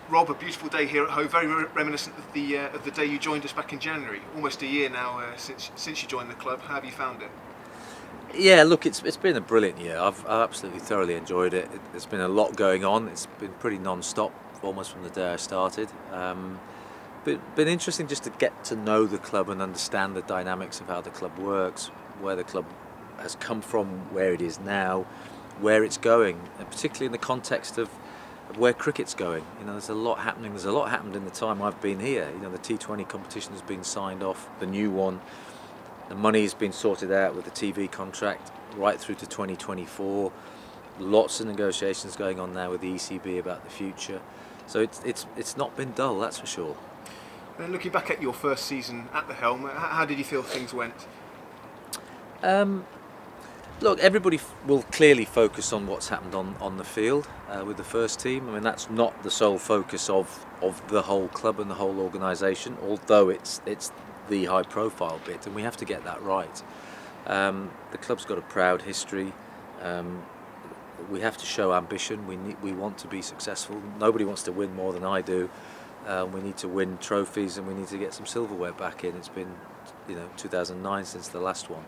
Rob, a beautiful day here at home, very reminiscent of the day you joined us back in January. Almost a year now since you joined the club. How have you found it? Yeah, look, it's been a brilliant year. I've absolutely thoroughly enjoyed it. There's been a lot going on. It's been pretty non-stop, almost from the day I started. But been interesting just to get to know the club and understand the dynamics of how the club works, where the club has come from, where it is now, where it's going, and particularly in the context of where cricket's going. You know, there's a lot happening. There's a lot happened in the time I've been here. You know, the T20 competition has been signed off, the new one. The money has been sorted out with the TV contract right through to 2024. Lots of negotiations going on now with the ECB about the future. So it's not been dull, that's for sure. And looking back at your first season at the helm, how did you feel things went? Look, everybody will clearly focus on what's happened on the field with the first team. I mean, that's not the sole focus of the whole club and the whole organisation, although it's the high-profile bit, and we have to get that right. The club's got a proud history. We have to show ambition. We want to be successful. Nobody wants to win more than I do. We need to win trophies, and we need to get some silverware back in. It's been, 2009 since the last one.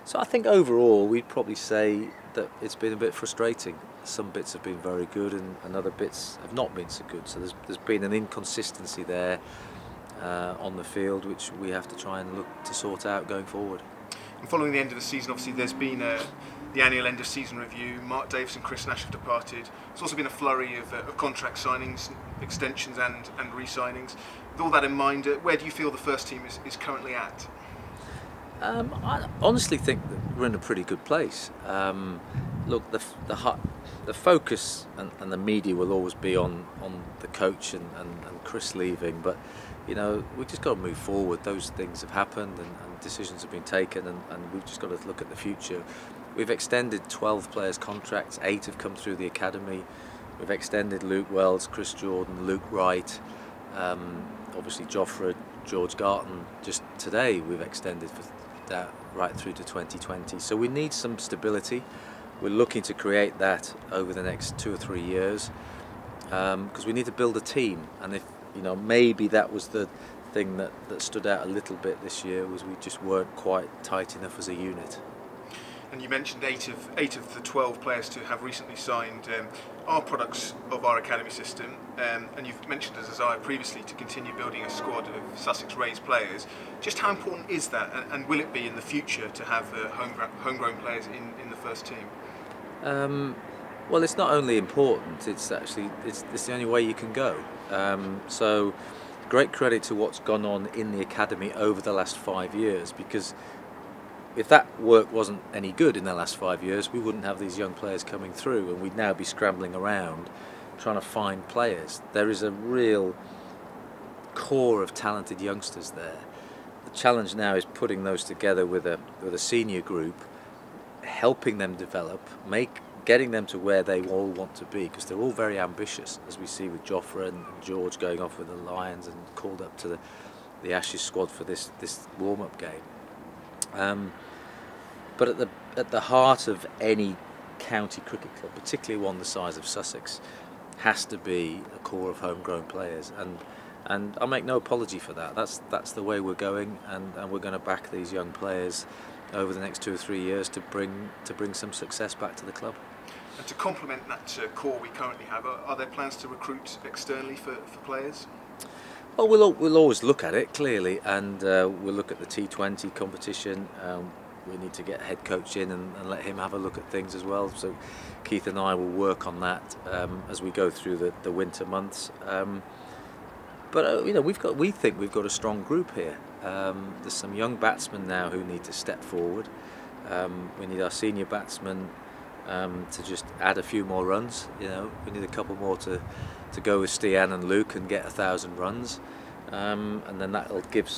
So I think overall we'd probably say that it's been a bit frustrating. Some bits have been very good, and other bits have not been so good. So there's been an inconsistency there on the field, which we have to try and look to sort out going forward. And following the end of the season, obviously there's been the annual end of season review. Mark Davis and Chris Nash have departed. There's also been a flurry of contract signings, extensions and re-signings. With all that in mind, where do you feel the first team is currently at? I honestly think that we're in a pretty good place. Look, the focus and the media will always be on the coach and Chris leaving, but we've just got to move forward. Those things have happened and decisions have been taken, and we've just got to look at the future. We've extended 12 players' contracts, 8 have come through the academy. We've extended Luke Wells, Chris Jordan, Luke Wright, obviously Joffre, George Garton. Just today we've extended for that right through to 2020. So we need some stability. We're looking to create that over the next 2 or 3 years because we need to build a team. And if maybe that was the thing that stood out a little bit this year, was we just weren't quite tight enough as a unit. And you mentioned eight of the 12 players to have recently signed are products of our academy system, and you've mentioned as I previously to continue building a squad of Sussex raised players. Just how important is that, and will it be in the future to have homegrown players in the first team? Well, it's not only important; it's the only way you can go. So, great credit to what's gone on in the academy over the last 5 years, because if that work wasn't any good in the last 5 years, we wouldn't have these young players coming through, and we'd now be scrambling around trying to find players. There is a real core of talented youngsters there. The challenge now is putting those together with a senior group, helping them develop, getting them to where they all want to be, because they're all very ambitious, as we see with Joffre and George going off with the Lions and called up to the Ashes squad for this warm-up game. But at the heart of any county cricket club, particularly one the size of Sussex, has to be a core of homegrown players, and I make no apology for that. That's the way we're going, and we're going to back these young players over the next 2 or 3 years to bring some success back to the club. And to complement that core we currently have, are there plans to recruit externally for players? Well, we'll always look at it, clearly, and we'll look at the T20 competition. We need to get a head coach in and let him have a look at things as well. So Keith and I will work on that as we go through the winter months. But we think we've got a strong group here. There's some young batsmen now who need to step forward. We need our senior batsmen to just add a few more runs. We need a couple more to go with Stian and Luke and get 1,000 runs, and then that'll give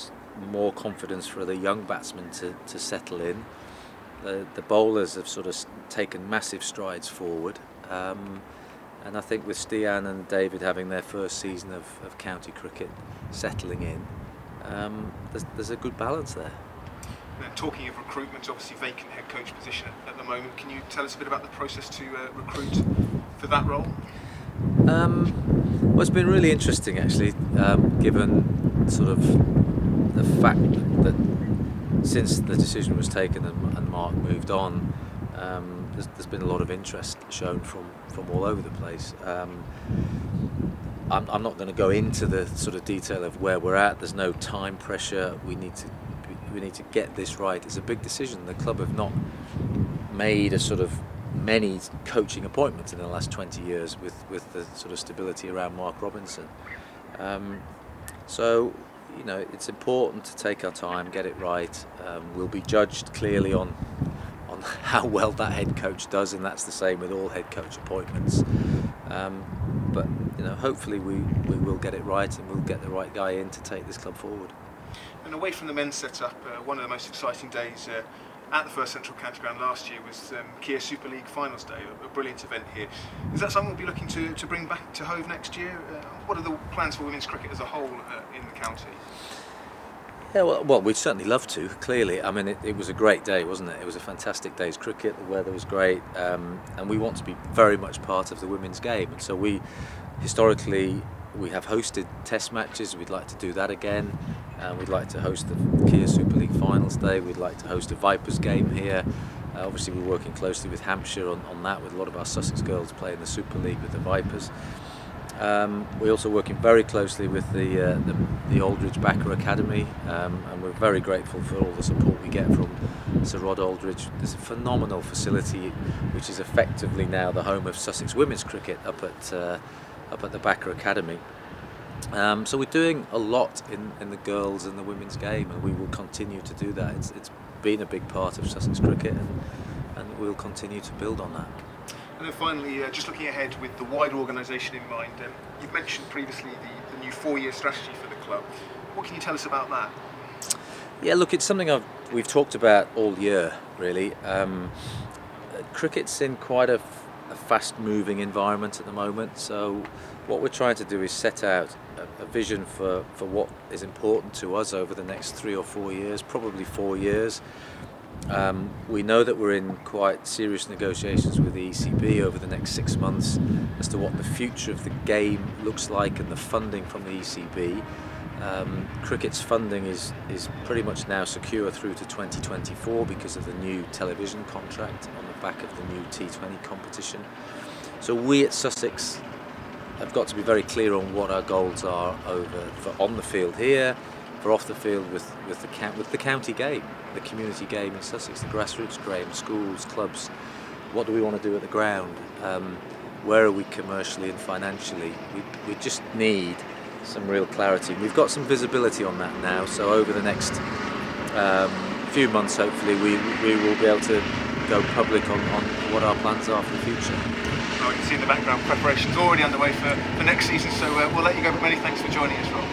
more confidence for the young batsmen to settle in. The bowlers have sort of taken massive strides forward, and I think with Stian and David having their first season of county cricket settling in, there's a good balance there. And talking of recruitment, obviously vacant head coach position at the moment. Can you tell us a bit about the process to recruit for that role? Well, it's been really interesting actually, given sort of the fact that since the decision was taken and Mark moved on, there's been a lot of interest shown from all over the place. I'm not going to go into the sort of detail of where we're at. There's no time pressure. We need to get this right. It's a big decision. The club have not made a sort of many coaching appointments in the last 20 years with the sort of stability around Mark Robinson. So, you know, it's important to take our time, get it right. We'll be judged clearly on how well that head coach does, and that's the same with all head coach appointments. But you know, hopefully we will get it right, and we'll get the right guy in to take this club forward. And away from the men's setup, one of the most exciting days at the First Central County Ground last year was Kia Super League Finals Day, a brilliant event here. Is that something we'll be looking to bring back to Hove next year? What are the plans for women's cricket as a whole in the county? Yeah, well, we'd certainly love to, clearly. I mean, it was a great day, wasn't it? It was a fantastic day's cricket, the weather was great, and we want to be very much part of the women's game. And so historically, we have hosted test matches. We'd like to do that again. We'd like to host the Kia Super League Finals Day. We'd like to host a Vipers game here. Obviously, we're working closely with Hampshire on that, with a lot of our Sussex girls playing the Super League with the Vipers. We're also working very closely with the Aldridge Backer Academy, and we're very grateful for all the support we get from Sir Rod Aldridge. There's a phenomenal facility which is effectively now the home of Sussex women's cricket up at the Backer Academy. So we're doing a lot in the girls and the women's game, and we will continue to do that. It's been a big part of Sussex cricket, and we'll continue to build on that. And then finally, just looking ahead with the wider organisation in mind, you've mentioned previously the new 4-year strategy for the club. What can you tell us about that? Yeah, look, it's something we've talked about all year, really. Cricket's in quite a fast-moving environment at the moment, so what we're trying to do is set out a vision for what is important to us over the next 3 or 4 years, probably 4 years. We know that we're in quite serious negotiations with the ECB over the next 6 months as to what the future of the game looks like and the funding from the ECB. Cricket's funding is pretty much now secure through to 2024 because of the new television contract on the back of the new T20 competition. So we at Sussex have got to be very clear on what our goals are for on the field here, for off the field with the county game, the community game in Sussex, the grassroots game, schools, clubs. What do we want to do at the ground? Where are we commercially and financially? We just need some real clarity. We've got some visibility on that now, so over the next few months, hopefully, we will be able to go public on what our plans are for the future. Well, you can see in the background preparations already underway for next season, so we'll let you go, but many thanks for joining us, Rob.